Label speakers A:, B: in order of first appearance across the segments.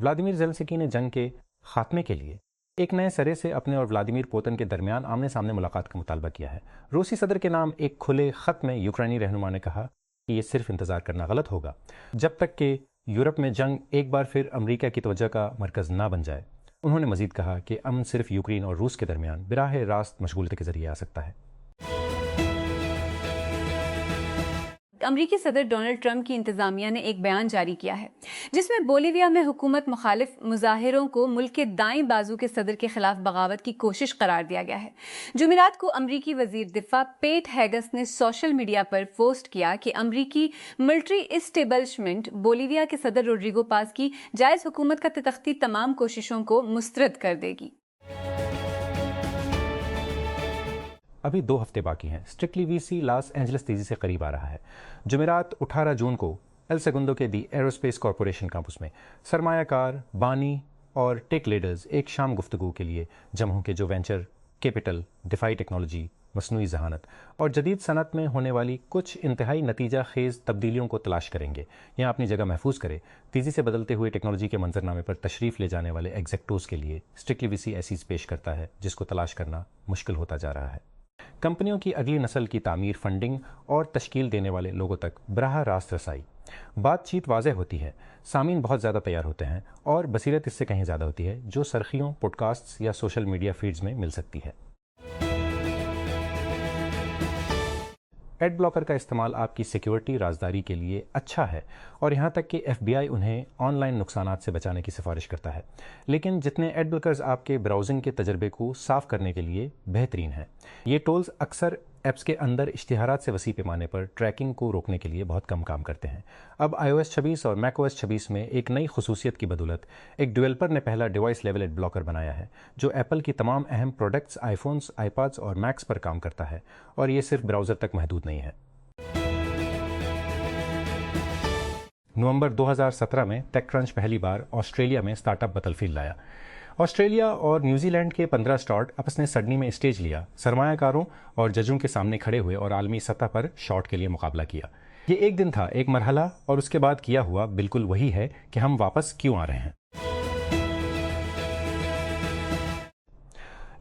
A: Vladimir Zelensky ने जंग के खात्मे के लिए एक नए सिरे से अपने और व्लादिमीर पुतिन के दरमियान आमने सामने मुलाकात का मुतालबा किया है। रूसी सदर के नाम एक खुले ख़त में यूक्रेनी रहनुमा ने कहा कि ये सिर्फ इंतज़ार करना गलत होगा जब तक कि यूरोप में जंग एक बार फिर अमेरिका की तवज्जो का मरकज़ ना बन जाए। उन्होंने मज़ीद कहा कि अमन सिर्फ यूक्रेन और रूस के दरमियान बिराह रास्त मशगूलत के ज़रिए आ सकता है।
B: अमरीकी सदर डोनाल्ड ट्रंप की इंतजामिया ने एक बयान जारी किया है जिसमें बोलीविया में हुकूमत मुखालिफ मुजाहिरों को मुल्क के दाएं बाजू के सदर के खिलाफ बगावत की कोशिश करार दिया गया है। जुमेरात को अमरीकी वजीर दिफा पेट हेगस ने सोशल मीडिया पर पोस्ट किया कि अमरीकी मिलिट्री इस्टेब्लिशमेंट बोलीविया के सदर रोड्रिगो पास की जायज हुकूमत का तख्ती तमाम कोशिशों को मुस्तरद कर देगी।
A: अभी 2 हफ्ते बाकी हैं। स्ट्रिक्टली वीसी लॉस एंजलिस तेजी से करीब आ रहा है। जुमेरात 18 जून को एल सेगुंडो के दी एरोस्पेस कॉरपोरेशन कैंपस में सरमायाकार, बानी और टेक लीडर्स एक शाम गुफ्तगू के लिए जम होंगे जो वेंचर कैपिटल, दिफाई टेक्नोलॉजी, मसनूई जहानत और जदीद सनत में होने वाली कुछ इंतहाई नतीजा खेज़ तब्दीलियों को तलाश करेंगे या अपनी जगह महफूज करे। तेज़ी से बदलते हुए टेक्नोलॉजी के मंजरनामे पर तशरीफ़ ले जाने वाले एग्जेक्टोज़ के लिए स्ट्रिक्टली वीसी ऐसीज़ पेश करता है जिसको तलाश करना मुश्किल होता जा रहा है। कंपनियों की अगली नस्ल की तामीर, फंडिंग और तश्कील देने वाले लोगों तक बराह रास्त रसाई। बातचीत वाज़ेह होती है, सामीन बहुत ज़्यादा तैयार होते हैं और बसीरत इससे कहीं ज़्यादा होती है जो सरखियों, पॉडकास्ट्स या सोशल मीडिया फीड्स में मिल सकती है। एड ब्लॉकर का इस्तेमाल आपकी सिक्योरिटी राजदारी के लिए अच्छा है और यहाँ तक कि FBI उन्हें ऑनलाइन नुकसानात से बचाने की सिफारिश करता है, लेकिन जितने एड ब्लॉकर्स आपके ब्राउजिंग के तजर्बे को साफ़ करने के लिए बेहतरीन हैं। ये टूल्स अक्सर ऐप्स के अंदर इश्तिहारात से वसी पैमाने पर ट्रैकिंग को रोकने के लिए बहुत कम काम करते हैं। अब iOS 26 और macOS 26 में एक नई खसूसियत की बदौलत एक डेवलपर ने पहला डिवाइस लेवल एड ब्लॉकर बनाया है जो एप्पल की तमाम अहम प्रोडक्ट्स, आईफोन्स, आईपैड्स और मैक्स पर काम करता है और ये सिर्फ ब्राउज़र तक महदूद नहीं है। नवंबर 2017 में टेकक्रंच पहली बार ऑस्ट्रेलिया में स्टार्टअप बैटलफील्ड लाया। ऑस्ट्रेलिया और न्यूजीलैंड के 15 स्टार्टअप्स ने सिडनी में स्टेज लिया, सरमायाकारों और जजों के सामने खड़े हुए और आलमी सतह पर शॉट के लिए मुकाबला किया। ये एक दिन था, एक मरहला, और उसके बाद किया हुआ बिल्कुल वही है कि हम वापस क्यों आ रहे हैं।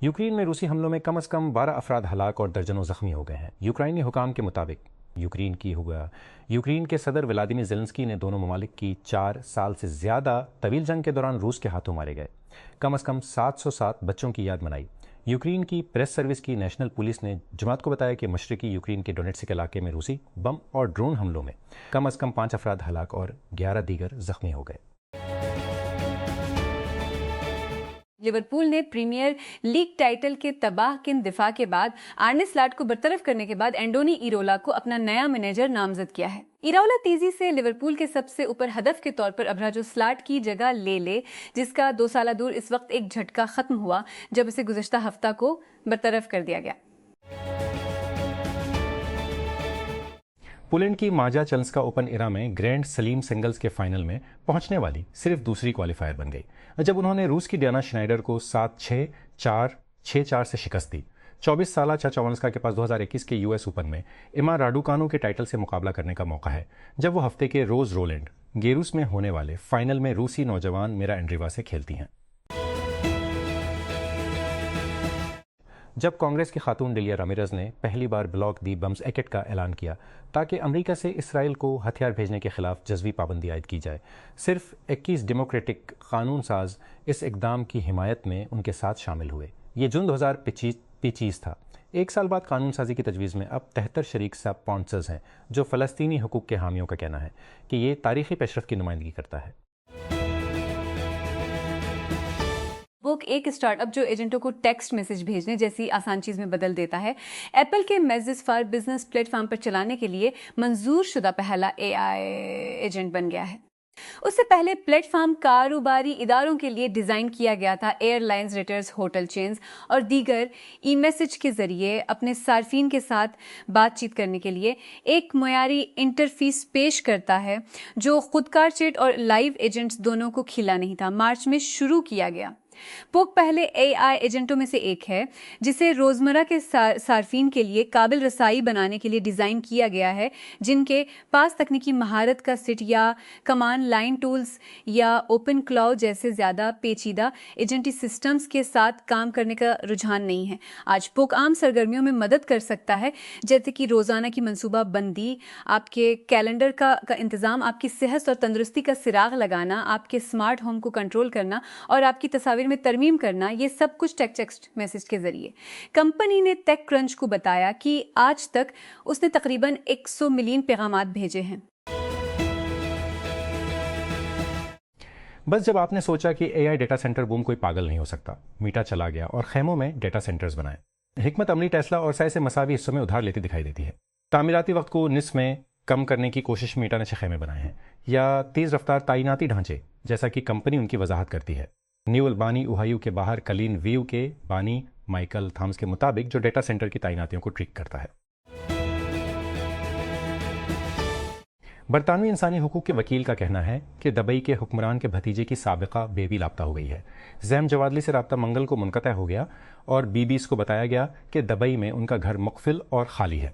A: यूक्रेन में रूसी हमलों में कम से कम 12 अफराद हलाक और दर्जनों जख्मी हो गए हैं। यूक्रेनी हुकाम के मुताबिक यूक्रेन के सदर व्लादिमीर ज़ेलेंस्की ने दोनों ममालिक की 4 साल से ज़्यादा तवील जंग के दौरान रूस के हाथों मारे गए कम से कम 707 बच्चों की याद मनाई। यूक्रेन की प्रेस सर्विस की नेशनल पुलिस ने जुमात को बताया कि मशरकी यूक्रेन के डोनेट्स्क इलाके में रूसी बम और ड्रोन हमलों में कम से कम 5 अफराद हलाक और 11 दीगर जख्मी हो गए।
B: लिवरपूल ने प्रीमियर लीग टाइटल के तबाहकुन दिफा के बाद आर्ने स्लॉट को बरतरफ करने के बाद एंडोनी इरोला को अपना नया मैनेजर नामजद किया है। इरोला तेजी से लिवरपूल के सबसे ऊपर हदफ के तौर पर अबराजो स्लॉट की जगह ले जिसका 2 साल दूर इस वक्त एक झटका खत्म हुआ जब इसे गुज़श्ता हफ्ता को बरतरफ कर दिया गया।
A: पोलैंड की माजा चेल्स्का ओपन इरा में ग्रैंड सलीम सिंगल्स के फाइनल में पहुंचने वाली सिर्फ दूसरी क्वालिफायर बन गई जब उन्होंने रूस की डियाना श्नाइडर को 7-6, 4, 6-4 से शिकस्त दी। 24 साला चाचावंस्का के पास 2021 के US ओपन में इमा राडुकानु के टाइटल से मुकाबला करने का मौका है जब वो हफ्ते के रोज रोलैंड गेरूस में होने वाले फाइनल में रूसी नौजवान मिरा एंड्रीवा से खेलती हैं। जब कांग्रेस की खातून डेलिया रामिरेज ने पहली बार ब्लॉक दी बम्स एक्ट का ऐलान किया ताकि अमेरिका से इसराइल को हथियार भेजने के खिलाफ जज़वी पाबंदी आयद की जाए, सिर्फ 21 डेमोक्रेटिक कानून साज इस इकदाम की हिमायत में उनके साथ शामिल हुए। ये जून 2025 था। एक साल बाद कानून साजी की तजवीज़ में अब 73 शरीक स्पॉन्सर्स हैं जो फ़लस्तीनी हुकूक के हामियों का कहना है कि ये तारीख़ी पेशरफ़ की नुमाइंदगी करता है।
B: बुक एक स्टार्टअप जो एजेंटों को टेक्स्ट मैसेज भेजने जैसी आसान चीज़ में बदल देता है, एप्पल के मैसेज फॉर बिजनेस प्लेटफॉर्म पर चलाने के लिए मंजूर शुदा पहला AI एजेंट बन गया है। उससे पहले प्लेटफॉर्म कारोबारी इदारों के लिए डिज़ाइन किया गया था। एयरलाइंस, रेटर्स, होटल चेन्स और दीगर ई मैसेज के ज़रिए अपने सार्फिन के साथ बातचीत करने के लिए एक मयारी इंटरफेस पेश करता है जो खुदकार चैट और लाइव एजेंट्स दोनों को खिला नहीं था। मार्च में शुरू किया गया। पोक पहले AI एजेंटों में से एक है जिसे रोजमर्रा के सार्फिन के लिए काबिल रसाई बनाने के लिए डिजाइन किया गया है, जिनके पास तकनीकी महारत का सेट या कमांड लाइन टूल्स या ओपन क्लाउड जैसे ज्यादा पेचीदा एजेंटी सिस्टम्स के साथ काम करने का रुझान नहीं है। आज पोक आम सरगर्मियों में मदद कर सकता है, जैसे कि रोजाना की मंसूबा बंदी, आपके कैलेंडर का इंतजाम, आपकी सेहत और तंदुरुस्ती का सिराग लगाना, आपके स्मार्ट होम को कंट्रोल करना और आपकी तस्वीर में तरमीम करना, ये सब कुछ टेक्स्ट मैसेज के जरिए। कंपनी ने टेक क्रंच को बताया कि आज तक उसने तकरीबन 100 मिलियन पैगामात भेजे हैं।
A: बस जब आपने सोचा कि AI डेटा सेंटर बूम कोई पागल नहीं हो सकता, मीटा चला गया और खेमों में डेटा सेंटर्स बनाए। हिकमत अमली टेस्ला और से मसावी हिस्सों में उधार लेती दिखाई देती है। तामीराती वक्त को निस्फ में कम करने की कोशिश मीटा ने खेमे बनाए हैं, या तेज़ रफ्तार तैनाती ढांचे, जैसा कि कंपनी उनकी वजाहत करती है। न्यू अल्बानी ओहायो के बाहर कलीन व्यू के बानी माइकल थॉम्स के मुताबिक जो डेटा सेंटर की तैनातियों को ट्रिक करता है। बरतानवी इंसानी हुकूक के वकील का कहना है कि दुबई के हुक्मरान के भतीजे की साबिका बेबी लापता हो गई है। जैम जवादली से राब्ता मंगल को मुनक़ता हो गया और बीबीस को बताया गया कि दुबई में उनका घर मुक़फ़िल और खाली है।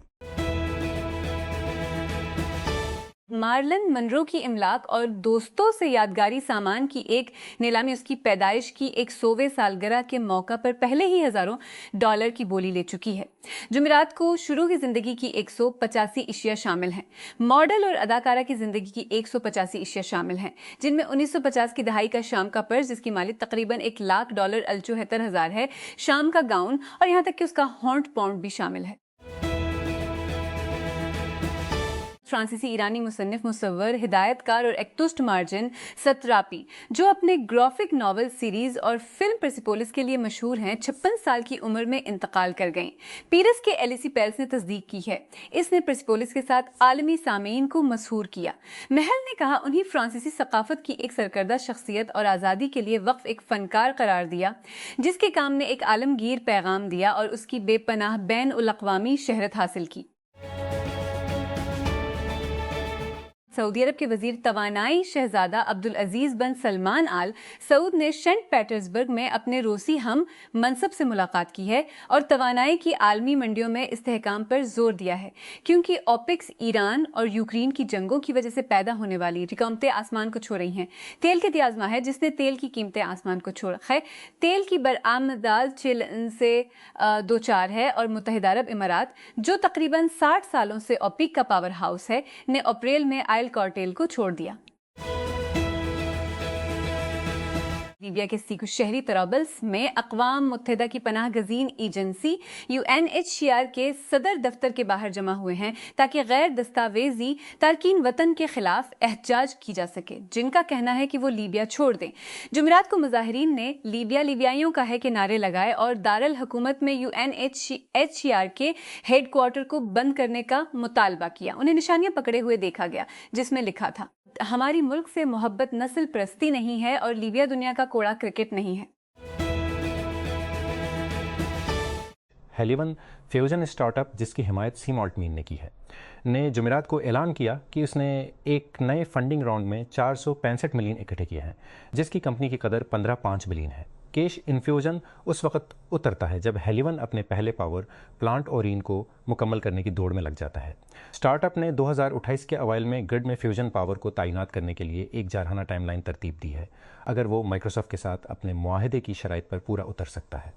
B: मार्लन मनरो की इमलाक और दोस्तों से यादगारी सामान की एक नीलामी उसकी पैदाइश की 100वें सालगिरह के मौका पर पहले ही हजारों डॉलर की बोली ले चुकी है। जुमेरात को शुरू की जिंदगी की 185 इशिया शामिल हैं। मॉडल और अदाकारा की जिंदगी की 185 इशिया शामिल हैं, जिनमें 1950 की दहाई का शाम का पर्स जिसकी मालिक तकरीबन $1,00,000 $74,000 है, शाम का गाउन और यहाँ तक कि उसका हॉन्ट पाउंड भी शामिल है। फ्रांसीसी ईरानी मुसन्निफ, मुसव्वर, हिदायतकार और एक्टुस्ट मार्जिन सतरापी, जो अपने ग्राफिक नॉवल सीरीज और फिल्म परसिपोलिस के लिए मशहूर हैं, 56 साल की उम्र में इंतकाल कर गईं। पीरस के एलिसी पेल्स ने तस्दीक की है। इसने परसिपोलिस के साथ आलमी सामीन को मशहूर किया। महल ने कहा, उन्हें फ्रांसीसी सकाफत की एक सरकर्दा शख्सियत और आज़ादी के लिए वक्फ एक फनकार करार दिया, जिसके काम ने एक आलमगीर पैगाम दिया और उसकी बेपनाह बैन उल अक़वामी शहरत हासिल की। सऊदी अरब के वजीर तवानाई शहजादा अब्दुल अजीज बिन सलमान आल सऊद ने सेंट पीटर्सबर्ग में अपने रूसी हम मनसब से मुलाकात की है और तवानाई की आलमी मंडियों में इस्तेहकाम पर जोर दिया है, क्योंकि ओपेक्स ईरान और यूक्रेन की जंगों की वजह से पैदा होने वाली कीमतें आसमान को छू रही हैं। तेल के दियाजमा है जिसने तेल की कीमतें आसमान को छू रखा है। तेल की बरामदात चिलन से 2-4 है और मुत्तहिदा अरब इमारात, जो तकरीबन 60 सालों से ओपेक का पावर हाउस है, ने अप्रैल में कार्टेल को छोड़ दिया। लीबिया के सीकू शहरी तरबल्स में अक़वाम मुत्तहिदा की पनाह गज़ीन एजेंसी UNHCR के सदर दफ्तर के बाहर जमा हुए हैं ताकि गैर दस्तावेजी तारकीन वतन के खिलाफ एहतजाज की जा सके, जिनका कहना है कि वो लीबिया छोड़ दें। जुमेरात को मुजाहिरीन ने लीबिया लीबियाइयों का है कि नारे लगाए और दारुल हुकूमत में UNHCR के हेडक्वार्टर को बंद करने का मुतालबा किया। उन्हें निशानियां पकड़े हुए देखा गया जिसमें लिखा था, हमारी मुल्क से मोहब्बत नस्ल परस्ती नहीं है और लीबिया दुनिया का कोड़ा क्रिकेट नहीं है।
A: हेलिवन फ्यूजन स्टार्टअप, जिसकी हिमायत सीम ऑल्टमीन ने की है, ने जुमेरात को ऐलान किया कि उसने एक नए फंडिंग राउंड में 465 मिलियन इकट्ठे किए हैं, जिसकी कंपनी की कदर 15.5 बिलियन है। कैश इन्फ्यूजन उस वक्त उतरता है जब हेलिवन अपने पहले पावर प्लांट ओरिन को मुकम्मल करने की दौड़ में लग जाता है। स्टार्टअप ने 2028 के अवाइल में ग्रिड में फ्यूजन पावर को तैनात करने के लिए एक जारहाना टाइमलाइन तरतीब दी है, अगर वो माइक्रोसॉफ्ट के साथ अपने मुआहदे की शराइत पर पूरा उतर सकता है।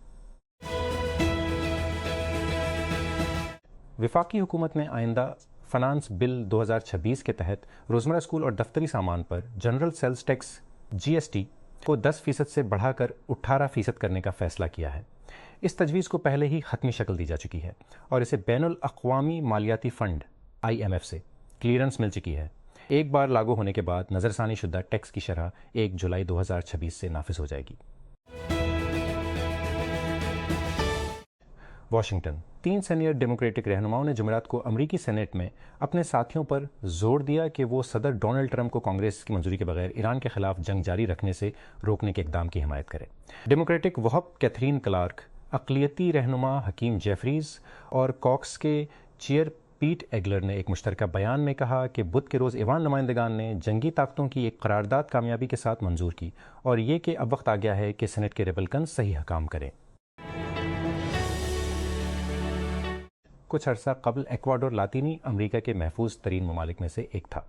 A: वफाकी हुकूमत ने आइंदा फाइनेंस बिल 2026 के तहत रोज़मर्रा स्कूल और दफ्तरी सामान पर जनरल सेल्स टैक्स GST को 10% से बढ़ाकर 18% करने का फैसला किया है। इस तजवीज़ को पहले ही हतमी शक्ल दी जा चुकी है और इसे बैनुल अक़वामी मालियाती फ़ंड IMF से क्लियरेंस मिल चुकी है। एक बार लागू होने के बाद नज़रसानी शुदा टैक्स की शरह 1 जुलाई 2026 से नाफिज हो जाएगी। वाशिंगटन, 3 सीनियर डेमोक्रेटिक रहनुमाओं ने जुमेरात को अमरीकी सेनेट में अपने साथियों पर जोर दिया कि वो सदर डोनाल्ड ट्रंप को कांग्रेस की मंजूरी के बगैर ईरान के खिलाफ जंग जारी रखने से रोकने के इकदाम की हिमायत करें। डेमोक्रेटिक वहब कैथरीन क्लार्क, अक़लियती रहनुमा हकीम जेफरीज और कॉक्स के चेयर پیٹ ایگلر نے ایک مشترکہ بیان میں کہا کہ بدھ کے روز ایوان نمائندگان نے جنگی طاقتوں کی ایک قرارداد کامیابی کے ساتھ منظور کی اور یہ کہ اب وقت آ گیا ہے کہ سینٹ کے ریپبلکن صحیح حکام کریں۔ کچھ عرصہ قبل ایکواڈور لاطینی امریکہ کے محفوظ ترین ممالک میں سے ایک تھا،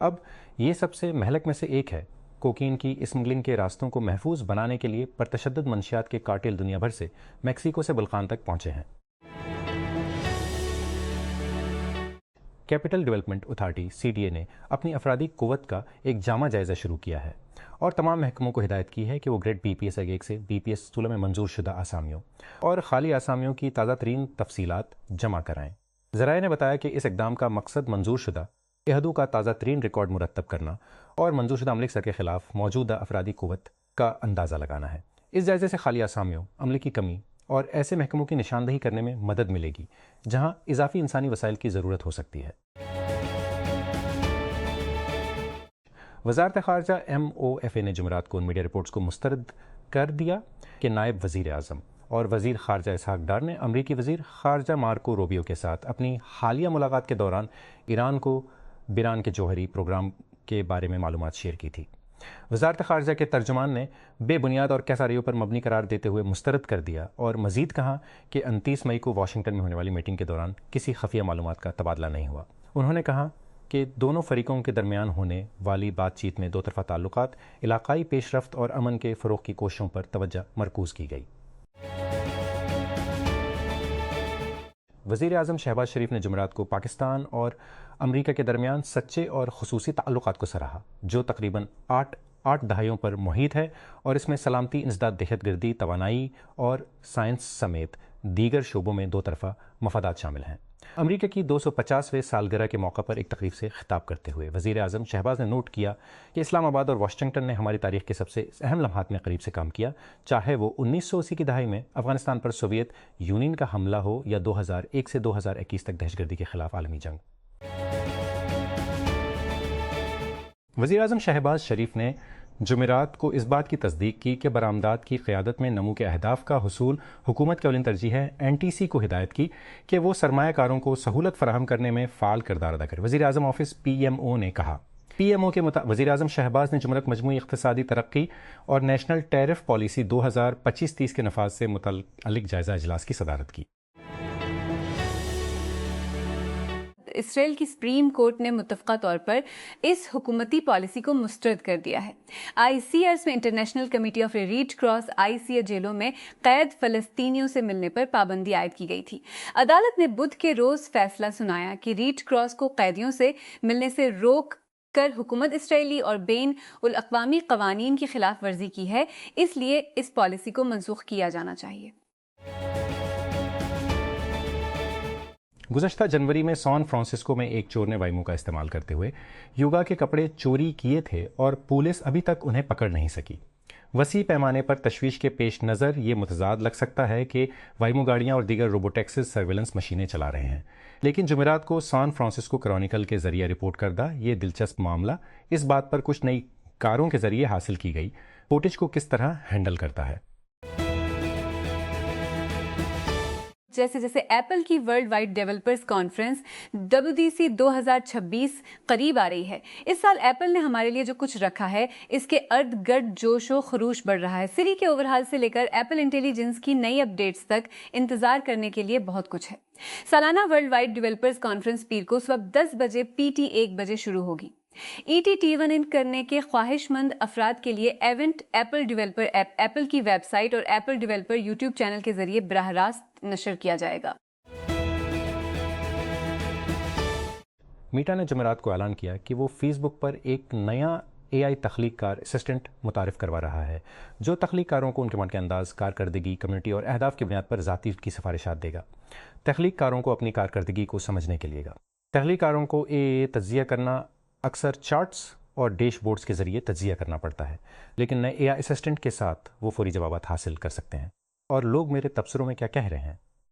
A: اب یہ سب سے مہلک میں سے ایک ہے۔ کوکین کی اسمگلنگ کے راستوں کو محفوظ بنانے کے لیے پرتشدد منشیات کے کارٹیل دنیا بھر سے میکسیکو سے بلقان تک پہنچے ہیں۔ کیپٹل ڈیولپمنٹ اتھارٹی CDA نے اپنی افرادی قوت کا ایک جامع جائزہ شروع کیا ہے اور تمام محکموں کو ہدایت کی ہے کہ وہ گریڈ BPS 1 سے BPS 16 میں منظور شدہ آسامیوں اور خالی آسامیوں کی تازہ ترین تفصیلات جمع کرائیں۔ ذرائع نے بتایا کہ اس اقدام کا مقصد منظور شدہ عہدوں کا تازہ ترین ریکارڈ مرتب کرنا اور منظور شدہ عملے سر کے خلاف موجودہ افرادی قوت کا اندازہ لگانا ہے۔ اس جائزے سے خالی آسامیوں، عملے کی کمی اور ایسے محکموں کی نشاندہی کرنے میں مدد ملے گی جہاں اضافی انسانی وسائل کی ضرورت ہو سکتی ہے۔ وزارت خارجہ MOFA نے جمعرات کو ان میڈیا رپورٹس کو مسترد کر دیا کہ نائب وزیر اعظم اور وزیر خارجہ اسحاق ڈار نے امریکی وزیر خارجہ مارکو روبیو کے ساتھ اپنی حالیہ ملاقات کے دوران ایران کو بیران کے جوہری پروگرام کے بارے میں معلومات شیئر کی تھی۔ وزارت خارجہ کے ترجمان نے بے بنیاد اور کیساریوں پر مبنی قرار دیتے ہوئے مسترد کر دیا اور مزید کہا کہ 29 مئی کو واشنگٹن میں ہونے والی میٹنگ کے دوران کسی خفیہ معلومات کا تبادلہ نہیں ہوا۔ انہوں نے کہا کہ دونوں فریقوں کے درمیان ہونے والی بات چیت میں دو طرفہ تعلقات، علاقائی پیش رفت اور امن کے فروغ کی کوششوں پر توجہ مرکوز کی گئی۔ وزیر اعظم شہباز شریف نے جمعرات کو پاکستان اور امریکہ کے درمیان سچے اور خصوصی تعلقات کو سراہا جو تقریباً آٹھ دہائیوں پر محیط ہے اور اس میں سلامتی، انسداد، دہشت گردی، توانائی اور سائنس سمیت دیگر شعبوں میں دو طرفہ مفادات شامل ہیں۔ امریکہ کی 250ویں سالگرہ کے موقع پر ایک تقریب سے خطاب کرتے ہوئے وزیر اعظم شہباز نے نوٹ کیا کہ اسلام آباد اور واشنگٹن نے ہماری تاریخ کے سب سے اہم لمحات میں قریب سے کام کیا، چاہے وہ 1980 کی دہائی میں افغانستان پر سوویت یونین کا حملہ ہو یا 2001 سے 2021 تک دہشت گردی کے خلاف عالمی جنگ۔ وزیر اعظم شہباز شریف نے جمعرات کو اس بات کی تصدیق کی کہ برآمدات کی قیادت میں نمو کے اہداف کا حصول حکومت کی اولین ترجیح ہے۔ NTC کو ہدایت کی کہ وہ سرمایہ کاروں کو سہولت فراہم کرنے میں فعال کردار ادا کرے۔ وزیر اعظم آفس PMO نے کہا۔ PMO کے وزیر اعظم شہباز نے جمعرات مجموعی اقتصادی ترقی اور نیشنل ٹیرف پالیسی 2025-30 کے نفاذ سے متعلق جائزہ اجلاس کی صدارت کی۔
B: اسرائیل کی سپریم کورٹ نے متفقہ طور پر اس حکومتی پالیسی کو مسترد کر دیا ہے۔ ICS میں international committee of red cross ICS جیلوں میں قید فلسطینیوں سے ملنے پر پابندی عائد کی گئی تھی۔ عدالت نے بدھ کے روز فیصلہ سنایا کہ ریڈ کراس کو قیدیوں سے ملنے سے روک کر حکومت اسرائیلی اور بین الاقوامی قوانین کی خلاف ورزی کی ہے، اس لیے اس پالیسی کو منسوخ کیا جانا چاہیے۔
A: گزشتہ جنوری میں سان فرانسسکو میں ایک چور نے وائمو کا استعمال کرتے ہوئے یوگا کے کپڑے چوری کیے تھے اور پولیس ابھی تک انہیں پکڑ نہیں سکی۔ وسیع پیمانے پر تشویش کے پیش نظر یہ متضاد لگ سکتا ہے کہ وائمو گاڑیاں اور دیگر روبوٹیکسز سرویلنس مشینیں چلا رہے ہیں، لیکن جمعرات کو سان فرانسسکو کرونیکل کے ذریعے رپورٹ کردہ یہ دلچسپ معاملہ اس بات پر کچھ نئی کاروں کے ذریعے حاصل کی گئی فوٹیج کو کس طرح ہینڈل کرتا ہے۔
B: جیسے جیسے ایپل کی world wide developers conference WWDC 2026 قریب آ رہی ہے، اس سال ایپل نے ہمارے لیے جو کچھ رکھا ہے اس کے ارد گرد جوش و خروش بڑھ رہا ہے۔ سری کے اوورہال سے لے کر ایپل انٹیلیجنس کی نئی اپ ڈیٹس تک انتظار کرنے کے لیے بہت کچھ ہے۔ سالانہ ورلڈ وائڈ ڈیولپرز کانفرنس پیر کو صبح 10 بجے PT 1 بجے شروع ہوگی۔ ETT1 ان کرنے کے خواہش مند افراد کے لیے event apple developer app apple کی ویب سائٹ اور ایپل ڈیولپر YouTube چینل کے ذریعے براہ راست نشر کیا جائے گا۔
A: میٹا نے جمعرات کو اعلان کیا کہ وہ فیس بک پر ایک نیا AI تخلیق کار اسسٹنٹ متعارف کروا رہا ہے جو تخلیق کاروں کو ان کے من کے انداز، کارکردگی، کمیونٹی اور اہداف کی بنیاد پر ذاتی کی سفارشات دے گا۔ تخلیق کاروں کو اپنی کارکردگی کو سمجھنے کے لیے گا۔ تخلیق کاروں کو تجزیہ کرنا اکثر چارٹس اور ڈیش بورڈز کے ذریعے تجزیہ کرنا پڑتا ہے، لیکن نئے AI اسسٹنٹ کے ساتھ وہ فوری جوابات حاصل کر سکتے ہیں۔ اور لوگ میرے تبصروں میں کیا کہہ رہے ہیں